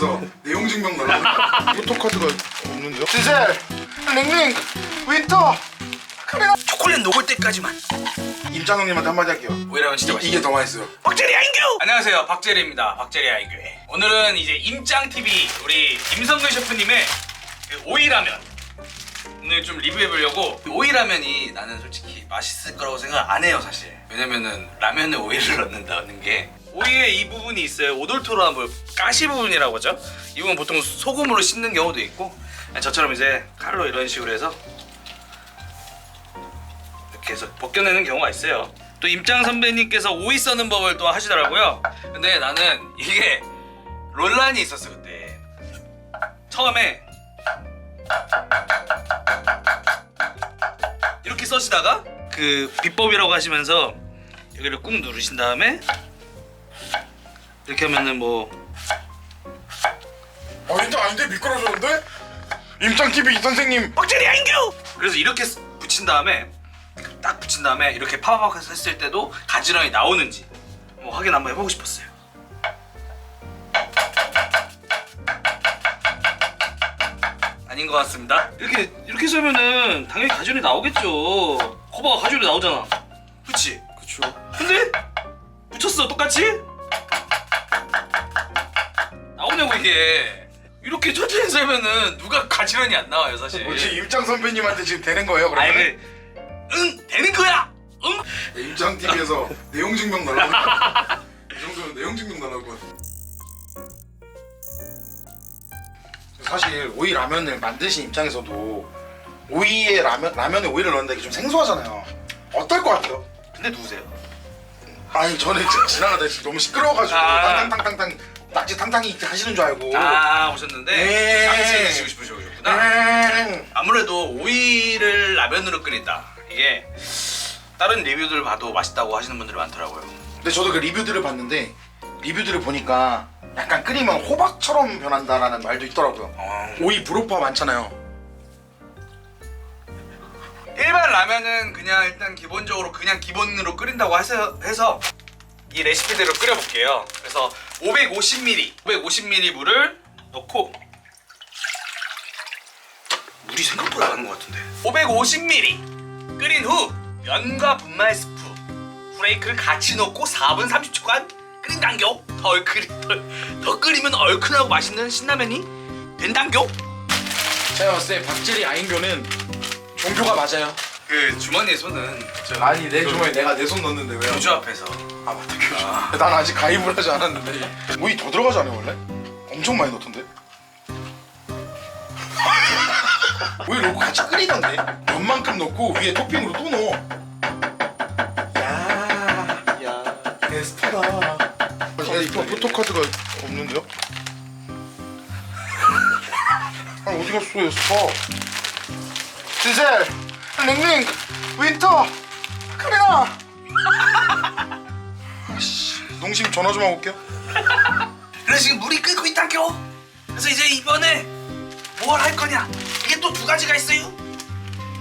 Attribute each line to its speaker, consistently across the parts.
Speaker 1: TV에서 내용 증명 날라오니까 포토카드가 없는데요? 디젤, 링링, 윈터, 카메라.
Speaker 2: 초콜릿 녹을 때까지만.
Speaker 1: 임장 형님한테 한마디 할게요.
Speaker 2: 오이라면 진짜 맛있어.
Speaker 1: 이게 더 맛있어요.
Speaker 2: 박재리 아인규! 안녕하세요, 박재리입니다. 박재리 아인규. 오늘은 이제 임짱TV 우리 임성근 셰프님의 그 오이라면 오늘 좀 리뷰해보려고. 오이라면이 나는 솔직히 맛있을 거라고 생각 안 해요, 사실. 왜냐면은 라면에 오이를 넣는다는 게 오이에 이 부분이 있어요. 오돌토라 뭐 가시 부분이라고 하죠. 이 부분 보통 소금으로 씻는 경우도 있고, 저처럼 이제 칼로 이런 식으로 해서 이렇게 해서 벗겨내는 경우가 있어요. 또 임장 선배님께서 오이 써는 법을 또 하시더라고요. 근데 나는 이게 논란이 있었어 그때. 처음에 이렇게 써시다가 그 비법이라고 하시면서 여기를 꾹 누르신 다음에 이렇게 하면은 뭐
Speaker 1: 아닌데 아닌데 미끄러졌는데? 임장 TV 이 선생님.
Speaker 2: 박재리 아인규! 그래서 이렇게 붙인 다음에 딱 붙인 다음에 이렇게 파바박 했을 때도 가지런히 나오는지 뭐 확인 한번 해보고 싶었어요. 아닌 것 같습니다. 이렇게 썰면은 당연히 가지런히 나오겠죠. 거봐가 가지런히 나오잖아. 그치?
Speaker 1: 그쵸.
Speaker 2: 근데 붙였어 똑같이? 나오냐고 이게. 이렇게 천천히 썰면은 누가 가지런히 안 나와요 사실.
Speaker 1: 혹시 임장 선배님한테 지금 되는 거예요 그러면?
Speaker 2: 아이 응 되는 거야. 응?
Speaker 1: 임장 TV에서 내용 증명 날라오니까 이 정도면 내용 증명 날라올 것 같아. 사실 오이 라면을 만드신 입장에서도 오이에 라면에 오이를 넣는다 이게 좀 생소하잖아요. 어떨 것 같아요?
Speaker 2: 근데 누구세요?
Speaker 1: 아니 저는 진짜 지나가다 지금 너무 시끄러워가지고
Speaker 2: 아.
Speaker 1: 탕탕탕탕 낙지 탕탕이 하시는 줄 알고.
Speaker 2: 오셨는데
Speaker 1: 네.
Speaker 2: 낙지 드시고 싶으셨구나.
Speaker 1: 음.
Speaker 2: 아무래도 오이를 라면으로 끓인다. 이게 다른 리뷰들 봐도 맛있다고 하시는 분들이 많더라고요.
Speaker 1: 근데 저도 그 리뷰들을 봤는데 리뷰들을 보니까 약간 끓이면 호박처럼 변한다라는 말도 있더라고요. 오이 불호파 많잖아요.
Speaker 2: 일반 라면은 그냥 일단 기본적으로 그냥 기본으로 끓인다고 해서 이 레시피대로 끓여볼게요. 그래서 550ml 물을 넣고, 물이 생각보다 많은 것 같은데. 550ml 끓인 후 면과 분말 스프, 후레이크를 같이 넣고 4분 30초간 끓인 당겨. 더 끓이면 얼큰하고 맛있는 신라면이 된 당겨.
Speaker 1: 제가 봤을 때 박재리 아인교는 종교가 맞아요.
Speaker 2: 그 주머니에 손은
Speaker 1: 아니 내 주머니에 내가 내 손 넣는데 왜요?
Speaker 2: 교주 앞에서.
Speaker 1: 아 맞다 교주. 난 아직 가입을 하지 않았는데 오이 더 들어가지 않아요 원래? 엄청 많이 넣던데? 오이 넣고 같이 끓이던데? 면만큼 넣고 위에 토핑으로 또 넣어. 야 에스파다. 에스파 포토카드가 없는데요? 아 어디 갔어 에스파? 디젤, 링링, 윈터, 카메라. 농심 전화 좀 하고 올게요.
Speaker 2: 그래서 지금 물이 끓고 있다겨. 그래서 이제 이번에 뭘 할 거냐? 이게 또 두 가지가 있어요.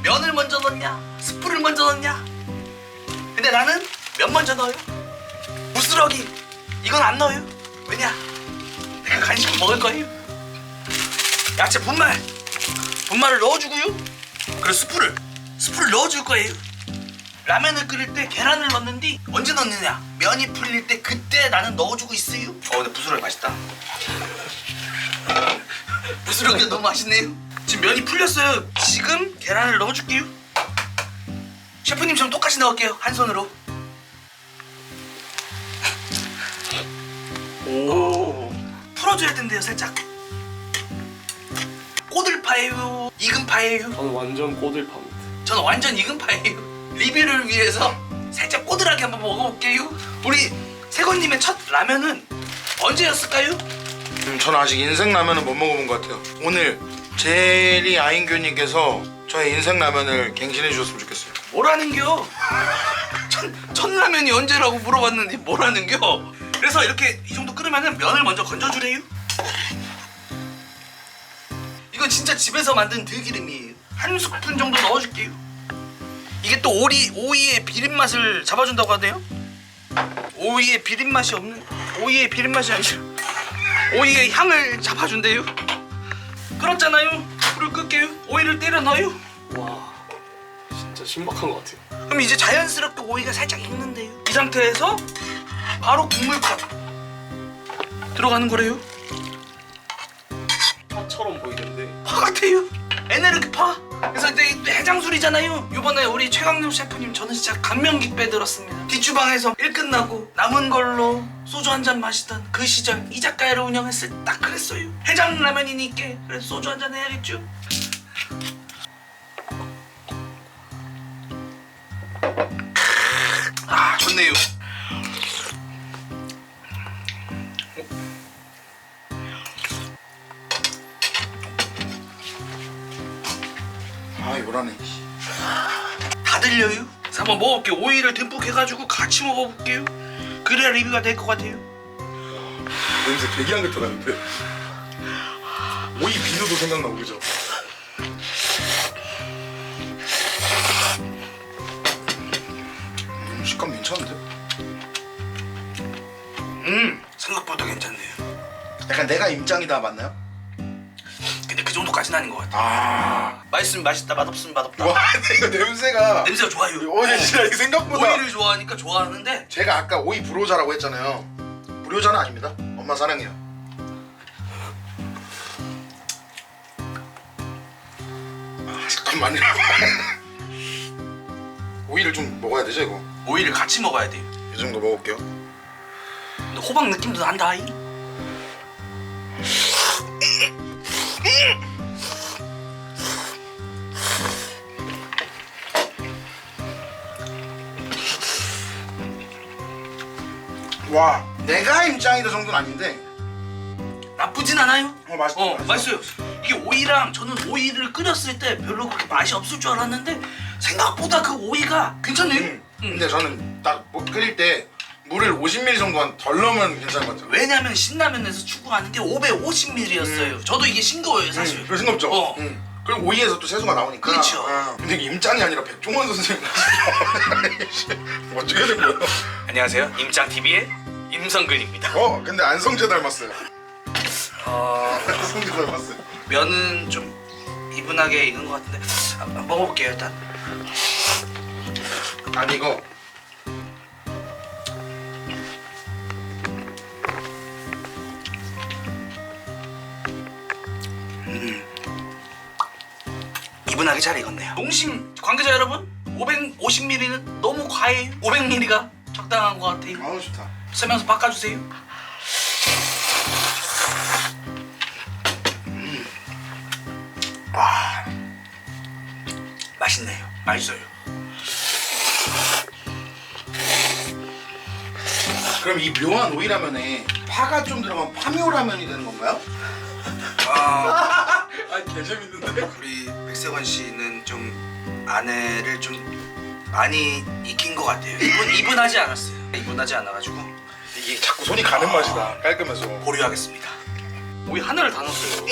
Speaker 2: 면을 먼저 넣냐, 스프를 먼저 넣냐. 근데 나는 면 먼저 넣어요. 부스러기 이건 안 넣어요. 왜냐? 내가 간식을 먹을 거예요. 야채 분말을 넣어주고요. 그리고 스프를 넣어줄 거예요. 라면을 끓일 때 계란을 넣는데 언제 넣느냐? 면이 풀릴 때 그때 나는 넣어주고 있어요. 근데 부스러기 맛있다. 부스러기가 너무 맛있네요. 지금 면이 풀렸어요. 지금 계란을 넣어줄게요. 셰프님처럼 똑같이 넣을게요. 한 손으로. 오. 풀어줘야 된대요 살짝. 꼬들파예요? 익은파예요?
Speaker 3: 저는 완전 꼬들파입니다.
Speaker 2: 저는 완전 익은파예요. 리뷰를 위해서 살짝 꼬들하게 한번 먹어볼게요. 우리 세건님의 첫 라면은 언제였을까요?
Speaker 1: 저는 아직 인생 라면은 못 먹어본 것 같아요. 오늘 제리 아인교님께서 저의 인생 라면을 갱신해 주셨으면 좋겠어요.
Speaker 2: 뭐라는겨? 첫 라면이 언제라고 물어봤는데 뭐라는겨? 그래서 이렇게 이 정도 끓으면은 면을 먼저 건져주래요. 이건 진짜 집에서 만든 들기름이에요. 한 스푼 정도 넣어줄게요. 이게 또 오이의 비린 맛을 잡아준다고 하네요. 오이의 비린 맛이 아니라 오이의 향을 잡아준대요. 끓었잖아요. 불을 끌게요. 오이를 때려 넣어요.
Speaker 3: 와 진짜 신박한 것 같아요.
Speaker 2: 그럼 이제 자연스럽게 오이가 살짝 익는데요. 이 상태에서 바로 국물컵 들어가는 거래요.
Speaker 3: 파처럼 보이는데
Speaker 2: 파 같아요. 에네르기 파. 그래서 이제 해장술이잖아요. 이번에 우리 최강림 셰프님 저는 진짜 감명깊게 들었습니다. 뒷주방에서 일 끝나고 남은 걸로 소주 한 잔 마시던 그 시절 이 작가를 운영했을 때 딱 그랬어요. 해장라면이니까 그래서 소주 한 잔 해야겠죠. 아 좋네요.
Speaker 1: 아 요란해.
Speaker 2: 다 들려요? 그래서 한번 먹어볼게요. 오이를 듬뿍 해가지고 같이 먹어볼게요. 그래야 리뷰가 될 것 같아요.
Speaker 1: 냄새 되게 향긋하다는데. 오이 비누도 생각나고 그죠? 식감 괜찮은데?
Speaker 2: 생각보다 괜찮네요.
Speaker 1: 약간 내가 임장이다 맞나요?
Speaker 2: 근데 그 정도까지는 아닌 것 같아요.
Speaker 1: 아.
Speaker 2: 맛있으면 맛있다, 맛없으면 맛없다.
Speaker 1: 와 이거 냄새가.
Speaker 2: 냄새가 좋아요.
Speaker 1: 진짜 이게 생각보다.
Speaker 2: 오이를 좋아하니까 좋아하는데
Speaker 1: 제가 아까 오이 불효자라고 했잖아요. 불효자는 아닙니다. 엄마 사랑해요. 아 잠깐만요. 오이를 좀 먹어야 되죠 이거.
Speaker 2: 오이를 같이 먹어야 돼요.
Speaker 1: 이 정도 먹을게요.
Speaker 2: 근데 호박 느낌도 난다.
Speaker 1: 와 내가 임장이다 정도는 아닌데.
Speaker 2: 나쁘진 않아요.
Speaker 1: 맛있어.
Speaker 2: 맛있어요. 이게 오이랑 저는 오이를 끓였을 때 별로 그렇게 맛이 없을 줄 알았는데 생각보다 그 오이가 괜찮네요.
Speaker 1: 근데 저는 딱 뭐 끓일 때 물을 50ml 정도만 덜 넣으면 괜찮은 것 같아요.
Speaker 2: 왜냐면 신라면에서 추구하는 게 550ml였어요. 저도 이게 싱거워요 사실.
Speaker 1: 그 싱겁죠? 그리고 오이에서 또 채소가 나오니까.
Speaker 2: 그렇죠.
Speaker 1: 근데 이게 임장이 아니라 백종원 선생님 어떻게 된 거예요?
Speaker 2: 안녕하세요. 임짱TV의 임성근입니다.
Speaker 1: 근데 안성재 닮았어요. 안성재 닮았어요.
Speaker 2: 면은 좀 이분하게 익은 것 같은데 먹어볼게요 일단.
Speaker 1: 아니 이거
Speaker 2: 이분하게 잘 익었네요. 농심 관계자 여러분, 550ml는 너무 과해요. 500ml가 적당한 것 같아요.
Speaker 1: 아우 좋다.
Speaker 2: 설명서 바꿔주세요. 와, 맛있네요. 맛있어요.
Speaker 1: 그럼 이 묘한 오이라면에 파가 좀 들어간 파묘라면이 되는 건가요?
Speaker 2: 아,
Speaker 1: 개 재밌는데?
Speaker 2: 우리 백세권 씨는 좀 아내를 좀 많이 익힌 것 같아요. 이분하지 않았어요. 이분하지 않아가지고
Speaker 1: 이게 자꾸 손이 가는 맛이다. 깔끔해서.
Speaker 2: 보류하겠습니다. 오이 하나를 다 넣었어요.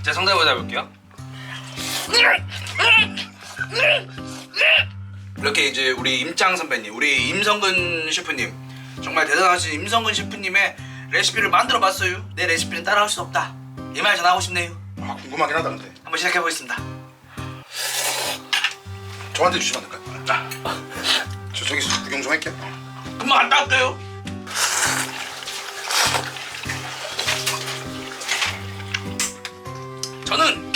Speaker 2: 자, 성대모사 해볼게요. 이렇게 이제 우리 임짱 선배님, 우리 임성근 셰프님, 정말 대단하신 임성근 셰프님의 레시피를 만들어봤어요. 내 레시피는 따라할 수 없다. 이 말 전하고 싶네요.
Speaker 1: 궁금하긴 하다 근데.
Speaker 2: 한번 시작해보겠습니다.
Speaker 1: 저한테 주시면 안 될까요? 저 저기서 구경 좀 할게요.
Speaker 2: 금방 갔다 올게요. 저는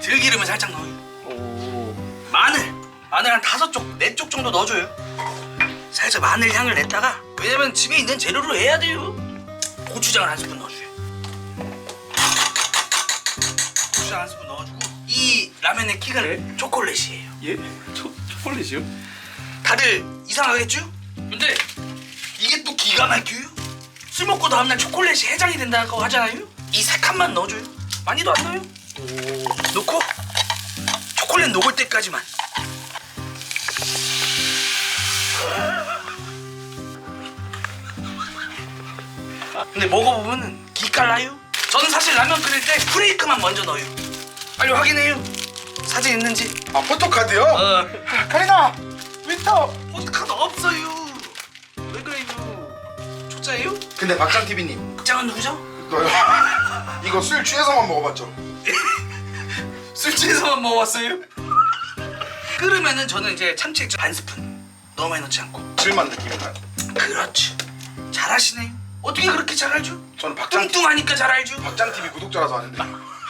Speaker 2: 들기름을 살짝 넣어요.
Speaker 3: 오
Speaker 2: 마늘 한 5쪽, 4쪽 정도 넣어줘요. 살짝 마늘 향을 냈다가, 왜냐면 집에 있는 재료로 해야 돼요. 고추장을 한 스푼 넣어줘요. 고추장 한 스푼 넣어주고, 이 라면의 키가
Speaker 3: 네?
Speaker 2: 초콜릿이에요.
Speaker 3: 예? 초콜릿이요?
Speaker 2: 다들 이상하겠죠? 근데 이게 또 기가 막혀요. 술 먹고 다음날 초콜릿이 해장이 된다고 하잖아요. 이 3칸만 넣어줘요. 많이도 안 넣어요.
Speaker 3: 오
Speaker 2: 넣고 초콜릿 녹을 때까지만. 근데 먹어보면 기깔나요. 저는 사실 라면 끓일 때 프레이크만 먼저 넣어요. 빨리 확인해요. 사진 있는지.
Speaker 1: 아 포토카드요?
Speaker 2: 어.
Speaker 1: 카리나 윈터.
Speaker 2: 포토카드 없어요. 왜 그래요? 초짜예요?
Speaker 1: 근데 박장 TV님
Speaker 2: 극장은 누구죠?
Speaker 1: 이거 술 취해서만 먹어봤죠?
Speaker 2: 술 취해서만 먹어봤어요? 끓으면은 저는 이제 참치액 반 스푼 너무 많이 넣지 않고.
Speaker 1: 질만 느낌인가요?
Speaker 2: 그렇지. 잘하시네요. 어떻게 그렇게 잘 알죠?
Speaker 1: 저는 박장
Speaker 2: 뚱뚱하니까 잘 알죠?
Speaker 1: TV 구독자라서 아는데.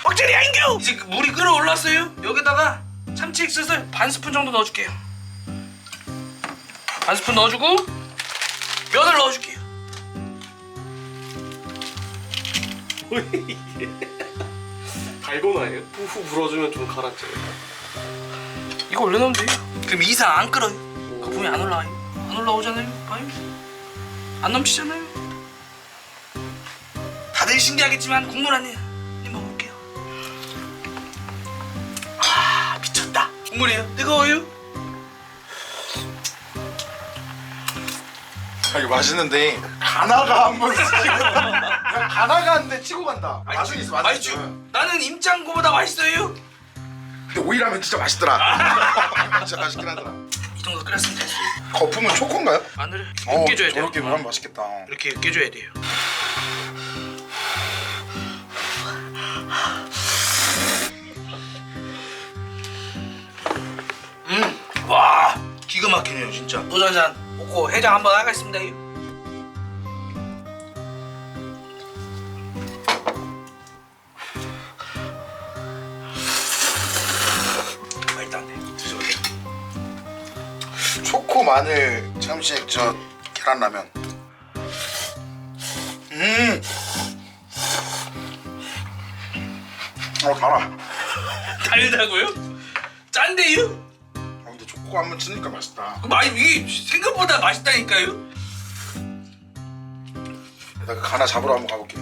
Speaker 2: 박자리 안겨! 이제 그 물이 끓어올랐어요. 여기다가 참치액 슬슬 반 스푼 정도 넣어줄게요. 반 스푼 넣어주고 면을 넣어줄게요.
Speaker 3: 달고나예요? 후후 불어주면 좀 가라앉아요.
Speaker 2: 이거 원래 넣으면 돼요. 그럼 이상 안 끓어요. 거품이 안 올라와요. 안 올라오잖아요. 봐요. 안 넘치잖아요. 다들 신기하겠지만 국물 아니에요. 이 먹어볼게요. 아 미쳤다. 국물이에요. 뜨거워요.
Speaker 1: 아, 이거 맛있는데 가나가 한번 치고 그냥 가나가 한데 치고 간다. 맛은 있어, 맛은 있어.
Speaker 2: 맛있죠? 나는 임장고보다 맛있어요.
Speaker 1: 근데 오이라면 진짜 맛있더라. 진짜 맛있긴 하더라.
Speaker 2: 이 정도 끓였으면 됐어요.
Speaker 1: 거품은 초코인가요?
Speaker 2: 마늘을 으깨줘야 돼요.
Speaker 1: 저렇게 하면 맛있겠다.
Speaker 2: 이렇게 으깨줘야 돼요. 와 기가 막히네요 진짜. 소주 한잔 먹고 해장 한번 하겠습니다. 맛있다네. 드셔보세요.
Speaker 1: 초코 마늘 참치액 저 계란라면. 달아.
Speaker 2: 달다고요? 짠데요?
Speaker 1: 근데 초코가 한번 치니까 맛있다.
Speaker 2: 이게 생각보다 맛있다니까요?
Speaker 1: 나 가나 잡으러 한번 가볼게.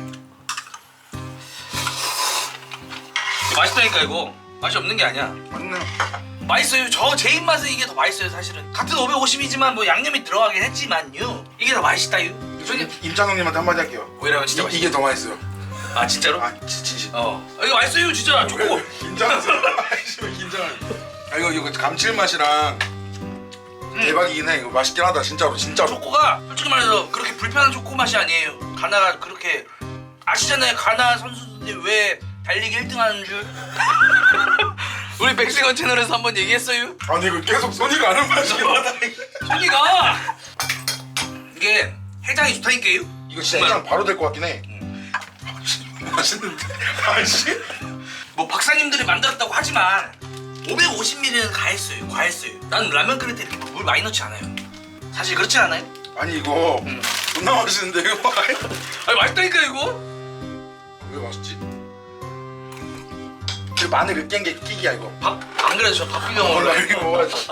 Speaker 2: 맛있다니까 이거. 맛이 없는 게 아니야.
Speaker 1: 맞네.
Speaker 2: 맛있어요. 제 입맛은 이게 더 맛있어요 사실은. 같은 550이지만 뭐 양념이 들어가긴 했지만요. 이게 더 맛있다요.
Speaker 1: 저기 임장형님한테 한마디 할게요.
Speaker 2: 오히려 진짜
Speaker 1: 이게 더 맛있어요.
Speaker 2: 아 진짜로?
Speaker 1: 아 진심.
Speaker 2: 이거 맛있어요 진짜. 초코.
Speaker 1: 긴장하세요. 긴장해. 아 이거 감칠맛이랑 대박이긴 해. 이거 맛있긴 하다 진짜로.
Speaker 2: 초코가 솔직히 말해서 그렇게 불편한 초코 맛이 아니에요. 가나가 그렇게 아시잖아요. 가나 선수들이 왜 달리기 1등 하는 줄. 우리 백승원 채널에서 한번 얘기했어요.
Speaker 1: 아니 이거 계속 손이 가는 맛이긴 하다.
Speaker 2: 손이가 이게 해장이 좋다니까요.
Speaker 1: 이거 진짜 해장 바로 될 것 같긴 해. 맛있는데. 맛이?
Speaker 2: 뭐 박사님들이 만들었다고 하지만 550ml는 과했어요. 난 라면 끓일 때 이렇게 물 많이 넣지 않아요. 사실 그렇지 않아요?
Speaker 1: 아니 이거 존나 맛있는데 이거.
Speaker 2: 아니 맛있다니까 이거.
Speaker 1: 왜 맛있지? 그 마늘 으깬 게 끼기야 이거.
Speaker 2: 밥 안 그래도 저 밥 비벼
Speaker 1: 몰라
Speaker 2: 먹어요.
Speaker 1: 이거 먹어야지.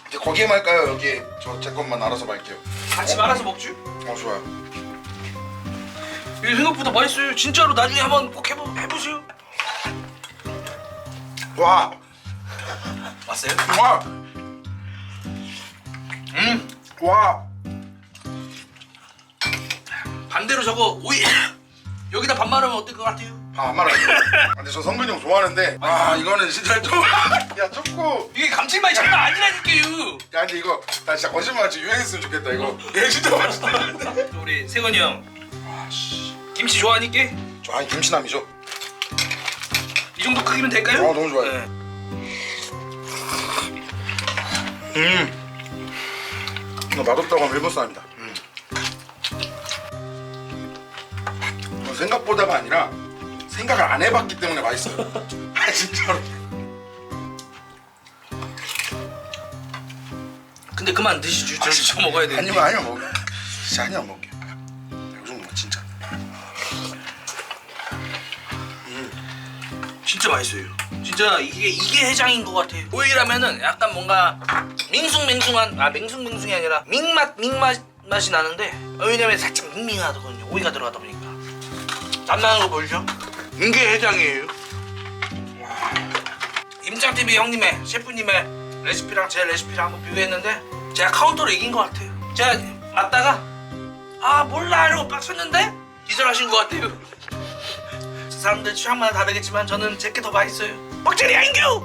Speaker 1: 이제 거기에 말까요? 여기 제 것만 알아서 말게요.
Speaker 2: 같이 말아서 먹죠.
Speaker 1: 좋아요.
Speaker 2: 이게 생각보다 맛있어요. 진짜로 나중에 한번 꼭 해보세요.
Speaker 1: 와.
Speaker 2: 왔어요?
Speaker 1: 와. 와.
Speaker 2: 반대로 저거 오이 여기다 밥 말으면 어떨 것 같아요?
Speaker 1: 안 말아요. 근데 저 성근이 형 좋아하는데 이거는 진짜 좀. 야 초코.
Speaker 2: 이게 감칠맛이 장난 아니라니까요.
Speaker 1: 야 근데 이거 나 진짜 거짓말하지 유행했으면 좋겠다 이거. 얘 진짜 맛있다.
Speaker 2: 우리 세건이 형 김치 좋아하니까
Speaker 1: 저 아니 김치남이죠.
Speaker 2: 이 정도 크기면 될까요?
Speaker 1: 너무 좋아요.
Speaker 2: 네.
Speaker 1: 이거 맛없다고 하면 일본 사람이다. 생각보다가 아니라 생각을 안 해봤기 때문에 맛있어요. 아 진짜로.
Speaker 2: 근데 그만 드시죠. 저 먹어야 돼.
Speaker 1: 아니면 먹어. 진짜 아니면 먹게. 이 정도만 진짜.
Speaker 2: 진짜 맛있어요. 진짜 이게 해장인 것 같아요. 오이라면은 약간 뭔가 밍숭맹숭한 밍숭맹숭이 아니라 밍맛이 나는데 왜냐면 살짝 밍밍하거든요. 오이가 들어가다 보니까 땀나는 거 보이죠? 이게 해장이에요. 임장TV 형님의 셰프님의 레시피랑 제 레시피를 한번 비교했는데 제가 카운터로 이긴 것 같아요. 제가 맞다가 몰라 이러고 빡쳤는데 기절하신 것 같아요. 사람들 취향마다 다르겠지만 저는 제게 더 맛있어요. 빡자리 안겨!